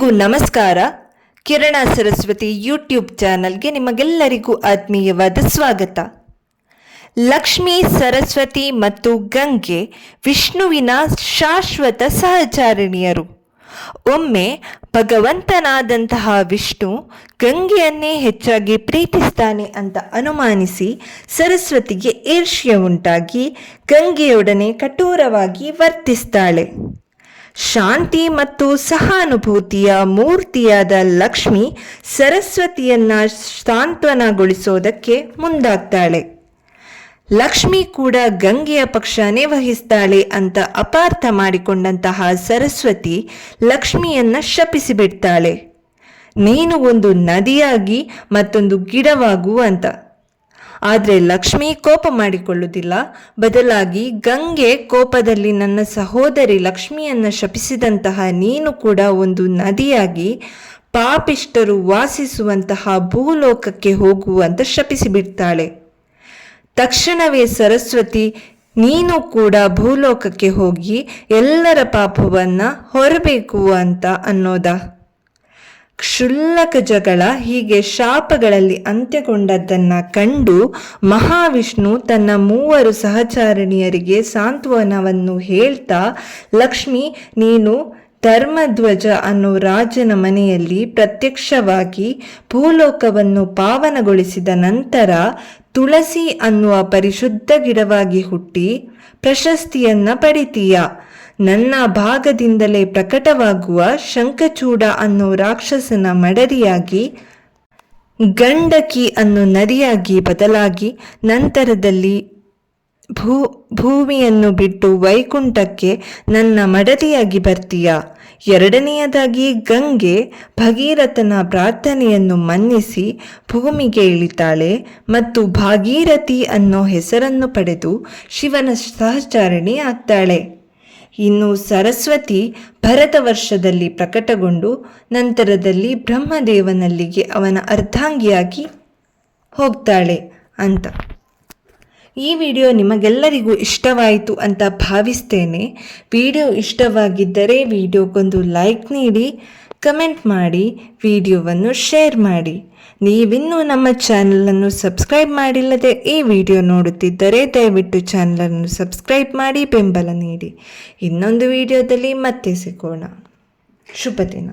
ಎಲ್ಲರಿಗೂ ನಮಸ್ಕಾರ. ಕಿರಣ ಸರಸ್ವತಿ ಯೂಟ್ಯೂಬ್ ಚಾನಲ್ಗೆ ನಿಮಗೆಲ್ಲರಿಗೂ ಆತ್ಮೀಯವಾದ ಸ್ವಾಗತ. ಲಕ್ಷ್ಮೀ, ಸರಸ್ವತಿ ಮತ್ತು ಗಂಗೆ ವಿಷ್ಣುವಿನ ಶಾಶ್ವತ ಸಹಚಾರಿಣಿಯರು. ಒಮ್ಮೆ ಭಗವಂತನಾದಂತಹ ವಿಷ್ಣು ಗಂಗೆಯನ್ನೇ ಹೆಚ್ಚಾಗಿ ಪ್ರೀತಿಸ್ತಾನೆ ಅಂತ ಅನುಮಾನಿಸಿ ಸರಸ್ವತಿಗೆ ಈರ್ಷ್ಯ ಉಂಟಾಗಿ ಗಂಗೆಯೊಡನೆ ಕಠೋರವಾಗಿ ವರ್ತಿಸ್ತಾಳೆ. ಶಾಂತಿ ಮತ್ತು ಸಹಾನುಭೂತಿಯ ಮೂರ್ತಿಯಾದ ಲಕ್ಷ್ಮಿ ಸರಸ್ವತಿಯನ್ನ ಸಾಂತ್ವನಗೊಳಿಸೋದಕ್ಕೆ ಮುಂದಾಗ್ತಾಳೆ. ಲಕ್ಷ್ಮಿ ಕೂಡ ಗಂಗೆಯ ಪಕ್ಷನೇ ವಹಿಸ್ತಾಳೆ ಅಂತ ಅಪಾರ್ಥ ಮಾಡಿಕೊಂಡಂತಹ ಸರಸ್ವತಿ ಲಕ್ಷ್ಮಿಯನ್ನ ಶಪಿಸಿಬಿಡ್ತಾಳೆ. ನೀನು ಒಂದು ನದಿಯಾಗಿ ಮತ್ತೊಂದು ಗಿಡವಾಗು ಅಂತ. ಆದರೆ ಲಕ್ಷ್ಮಿ ಕೋಪ ಮಾಡಿಕೊಳ್ಳುವುದಿಲ್ಲ. ಬದಲಾಗಿ ಗಂಗೆ ಕೋಪದಲ್ಲಿ ನನ್ನ ಸಹೋದರಿ ಲಕ್ಷ್ಮಿಯನ್ನು ಶಪಿಸಿದಂತಹ ನೀನು ಕೂಡ ಒಂದು ನದಿಯಾಗಿ ಪಾಪಿಷ್ಟರು ವಾಸಿಸುವಂತಹ ಭೂಲೋಕಕ್ಕೆ ಹೋಗುವಂತ ಶಪಿಸಿಬಿಡ್ತಾಳೆ. ತಕ್ಷಣವೇ ಸರಸ್ವತಿ ನೀನು ಕೂಡ ಭೂಲೋಕಕ್ಕೆ ಹೋಗಿ ಎಲ್ಲರ ಪಾಪವನ್ನು ಹೊರಬೇಕು ಅಂತ ಅನ್ನೋದ. ಕ್ಷುಲ್ಲಕ ಜಗಳ ಹೀಗೆ ಶಾಪಗಳಲ್ಲಿ ಅಂತ್ಯಗೊಂಡದ್ದನ್ನು ಕಂಡು ಮಹಾವಿಷ್ಣು ತನ್ನ 3 ಸಹಚಾರಿಣಿಯರಿಗೆ ಸಾಂತ್ವನವನ್ನು ಹೇಳ್ತಾ, ಲಕ್ಷ್ಮಿ ನೀನು ಧರ್ಮಧ್ವಜ ಅನ್ನೋ ರಾಜನ ಮನೆಯಲ್ಲಿ ಪ್ರತ್ಯಕ್ಷವಾಗಿ ಭೂಲೋಕವನ್ನು ಪಾವನಗೊಳಿಸಿದ ನಂತರ ತುಳಸಿ ಅನ್ನುವ ಪರಿಶುದ್ಧ ಗಿಡವಾಗಿ ಹುಟ್ಟಿ ಪ್ರಶಸ್ತಿಯನ್ನ ಪಡಿತೀಯ. ನನ್ನ ಭಾಗದಿಂದಲೇ ಪ್ರಕಟವಾಗುವ ಶಂಖಚೂಡ ಅನ್ನೋ ರಾಕ್ಷಸನ ಮಡದಿಯಾಗಿ ಗಂಡಕಿ ಅನ್ನೋ ನದಿಯಾಗಿ ಬದಲಾಗಿ ನಂತರದಲ್ಲಿ ಭೂಮಿಯನ್ನು ಬಿಟ್ಟು ವೈಕುಂಠಕ್ಕೆ ನನ್ನ ಮಡದಿಯಾಗಿ ಬರ್ತೀಯ. ಎರಡನೆಯದಾಗಿ ಗಂಗೆ ಭಗೀರಥನ ಪ್ರಾರ್ಥನೆಯನ್ನು ಮನ್ನಿಸಿ ಭೂಮಿಗೆ ಇಳಿತಾಳೆ ಮತ್ತು ಭಾಗೀರಥಿ ಅನ್ನೋ ಹೆಸರನ್ನು ಪಡೆದು ಶಿವನ ಸಹಚಾರಿಣಿ ಆಗ್ತಾಳೆ. ಇನ್ನು ಸರಸ್ವತಿ ಭರತ ವರ್ಷದಲ್ಲಿ ಪ್ರಕಟಗೊಂಡು ನಂತರದಲ್ಲಿ ಬ್ರಹ್ಮದೇವನಲ್ಲಿಗೆ ಅವನ ಅರ್ಧಾಂಗಿಯಾಗಿ ಹೋಗ್ತಾಳೆ ಅಂತ. ಈ ವಿಡಿಯೋ ನಿಮಗೆಲ್ಲರಿಗೂ ಇಷ್ಟವಾಯಿತು ಅಂತ ಭಾವಿಸ್ತೇನೆ. ವಿಡಿಯೋ ಇಷ್ಟವಾಗಿದ್ದರೆ ವಿಡಿಯೋಗೊಂದು ಲೈಕ್ ನೀಡಿ, ಕಮೆಂಟ್ ಮಾಡಿ, ವಿಡಿಯೋವನ್ನು ಶೇರ್ ಮಾಡಿ. ನೀವಿನ್ನೂ ನಮ್ಮ ಚಾನಲನ್ನು ಸಬ್ಸ್ಕ್ರೈಬ್ ಮಾಡಿಲ್ಲದೆ ಈ ವಿಡಿಯೋ ನೋಡುತ್ತಿದ್ದರೆ ದಯವಿಟ್ಟು ಚಾನಲನ್ನು ಸಬ್ಸ್ಕ್ರೈಬ್ ಮಾಡಿ ಬೆಂಬಲ ನೀಡಿ. ಇನ್ನೊಂದು ವಿಡಿಯೋದಲ್ಲಿ ಮತ್ತೆ ಸಿಗೋಣ. ಶುಭ ದಿನ.